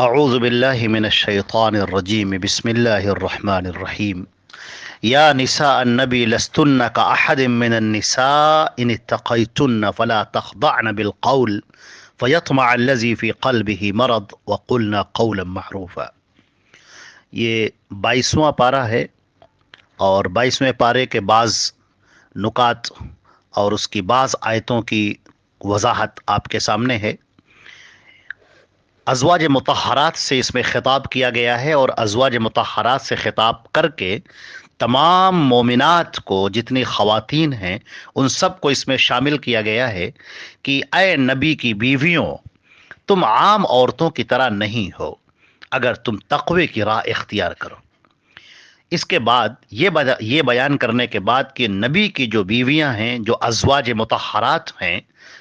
أعوذ بالله من الشيطان الرجيم بسم الله الرحمن الرحيم يا نساء النبي لستن كأحد من النساء إن اتقيتن فلا تخضعن بالقول فيطمع الذي في قلبه مرض وقلنا قولا معروفا۔ یہ 22واں پارہ ہے اور 22ویں پارے کے بعض نکات اور اس کی بعض آیتوں کی وضاحت آپ کے سامنے ہے۔ ازواج مطہرات سے اس میں خطاب کیا گیا ہے اور ازواج مطہرات سے خطاب کر کے تمام مومنات کو، جتنی خواتین ہیں ان سب کو اس میں شامل کیا گیا ہے کہ اے نبی کی بیویوں، تم عام عورتوں کی طرح نہیں ہو اگر تم تقوی کی راہ اختیار کرو۔ اس کے بعد یہ بیان کرنے کے بعد کہ نبی کی جو بیویاں ہیں، جو ازواج مطہرات ہیں،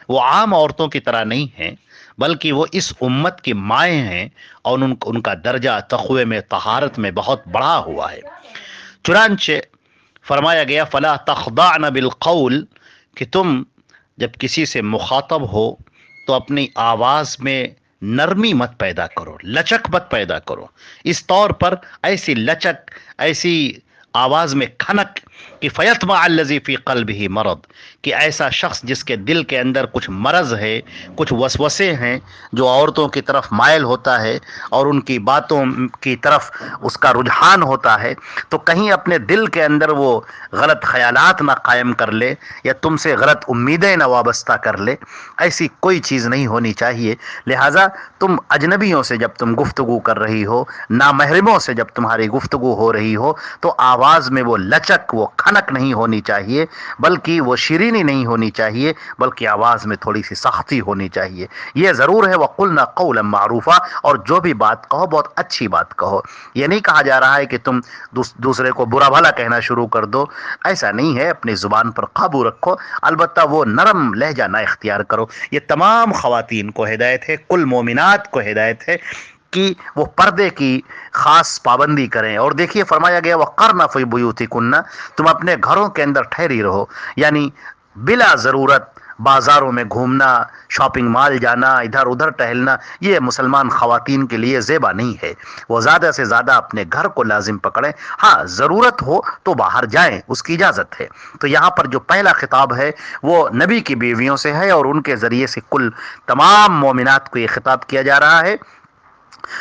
وہ عام عورتوں کی طرح نہیں ہیں بلکہ وہ اس امت کی مائیں ہیں اور ان کا درجہ تقوی میں، طہارت میں بہت بڑا ہوا ہے۔ چنانچہ فرمایا گیا فلا تخضعن بالقول، کہ تم جب کسی سے مخاطب ہو تو اپنی آواز میں نرمی مت پیدا کرو، لچک مت پیدا کرو۔ اس طور پر ایسی لچک، ایسی آواز میں کھنک کہ فیطمع الذی فی قلبہ مرض، کہ ایسا شخص جس کے دل کے اندر کچھ مرض ہے، کچھ وسوسے ہیں، جو عورتوں کی طرف مائل ہوتا ہے اور ان کی باتوں کی طرف اس کا رجحان ہوتا ہے، تو کہیں اپنے دل کے اندر وہ غلط خیالات نہ قائم کر لے یا تم سے غلط امیدیں نہ وابستہ کر لے۔ ایسی کوئی چیز نہیں ہونی چاہیے۔ لہٰذا تم اجنبیوں سے جب تم گفتگو کر رہی ہو، نامحرموں سے جب تمہاری گفتگو ہو رہی ہو، تو آواز میں وہ لچک، وہ کھنک نہیں ہونی چاہیے، بلکہ وہ شیرینی نہیں ہونی چاہیے، بلکہ آواز میں تھوڑی سی سختی ہونی چاہیے۔ یہ ضرور ہے وَقُلْنَا قَوْلًا مَّعْرُوفًا، اور جو بھی بات کہو بہت اچھی بات کہو۔ یہ نہیں کہا جا رہا ہے کہ تم دوسرے کو برا بھلا کہنا شروع کر دو، ایسا نہیں ہے۔ اپنی زبان پر قابو رکھو، البتہ وہ نرم لہجہ نہ اختیار کرو۔ یہ تمام خواتین کو ہدایت ہے، کل مومنات کو ہدایت ہے کہ وہ پردے کی خاص پابندی کریں۔ اور دیکھیے فرمایا گیا وَقَرْنَ فِي بُيُوتِكُنَّ، تم اپنے گھروں کے اندر ٹھہری رہو، یعنی بلا ضرورت بازاروں میں گھومنا، شاپنگ مال جانا، ادھر ادھر ٹہلنا، یہ مسلمان خواتین کے لیے زیبا نہیں ہے۔ وہ زیادہ سے زیادہ اپنے گھر کو لازم پکڑیں، ہاں ضرورت ہو تو باہر جائیں، اس کی اجازت ہے۔ تو یہاں پر جو پہلا خطاب ہے وہ نبی کی بیویوں سے ہے اور ان کے ذریعے سے کل تمام مومنات کو یہ خطاب کیا جا رہا ہے۔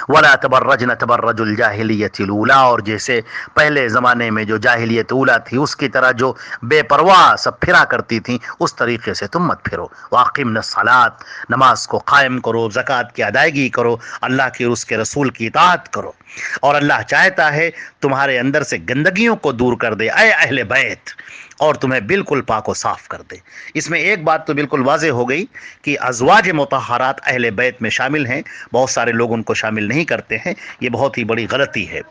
وَلَا تَبَرَّجْنَ تَبَرَّجُ الْجَاهِلِيَّةِ الْأُولَىٰ، اور جیسے پہلے زمانے میں جو جاہلیت اولا تھی اس کی طرح جو بے پرواہ سب پھرا کرتی تھیں، اس طریقے سے تم مت پھرو۔ وَأَقِمْنَ الصَّلَاةَ، نماز کو قائم کرو، زکوٰۃ کی ادائیگی کرو، اللہ کی اور اس کے رسول کی اطاعت کرو۔ اور اللہ چاہتا ہے تمہارے اندر سے گندگیوں کو دور کر دے، اے اہل بیت، اور تمہیں بالکل پاک و صاف کر دے۔ اس میں ایک بات تو بالکل واضح ہو گئی کہ ازواج مطہرات اہل بیت میں شامل ہیں، بہت سارے لوگ ان کو شامل نہیں کرتے ہیں، یہ بہت ہی بڑی غلطی ہے۔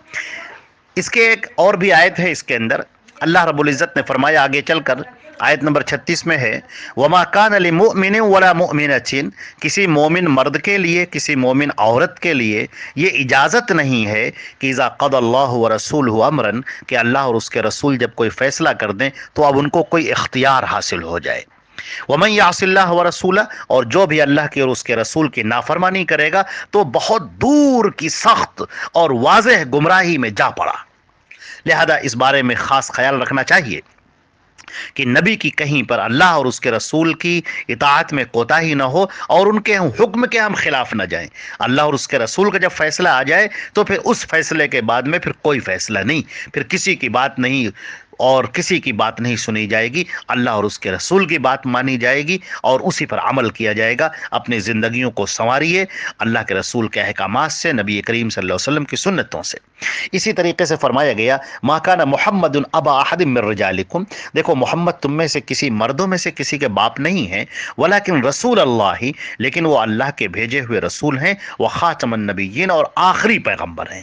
اس کے ایک اور بھی آیت ہے، اس کے اندر اللہ رب العزت نے فرمایا آگے چل کر، آیت نمبر 36 میں ہے وَمَا كَانَ لِمُؤْمِنٍ وَلَا مُؤْمِنَةٍ، کسی مومن مرد کے لیے، کسی مومن عورت کے لیے یہ اجازت نہیں ہے کہ اذا قضى اللہ ورسولہ امرا، کہ اللہ اور اس کے رسول جب کوئی فیصلہ کر دیں تو اب ان کو کوئی اختیار حاصل ہو جائے۔ وَمَن يَعْصِ اللَّهَ وَرَسُولَهُ، اور جو بھی اللہ کے اور اس کے رسول کی نافرمانی کرے گا تو بہت دور کی سخت اور واضح گمراہی میں جا پڑا۔ لہذا اس بارے میں خاص خیال رکھنا چاہیے کہ نبی کی کہیں پر اللہ اور اس کے رسول کی اطاعت میں کوتاہی نہ ہو اور ان کے حکم کے ہم خلاف نہ جائیں۔ اللہ اور اس کے رسول کا جب فیصلہ آ جائے تو پھر اس فیصلے کے بعد میں پھر کوئی فیصلہ نہیں، پھر کسی کی بات نہیں اور کسی کی بات نہیں سنی جائے گی، اللہ اور اس کے رسول کی بات مانی جائے گی اور اسی پر عمل کیا جائے گا۔ اپنی زندگیوں کو سنواریے اللہ کے رسول کے احکامات سے، نبی کریم صلی اللہ علیہ وسلم کی سنتوں سے۔ اسی طریقے سے فرمایا گیا ما کان محمد ابا احد من رجالکم، دیکھو محمد تم میں سے کسی مردوں میں سے کسی کے باپ نہیں ہیں، ولیکن رسول اللہ، لیکن وہ اللہ کے بھیجے ہوئے رسول ہیں، وہ خاتم النبیین، اور آخری پیغمبر ہیں۔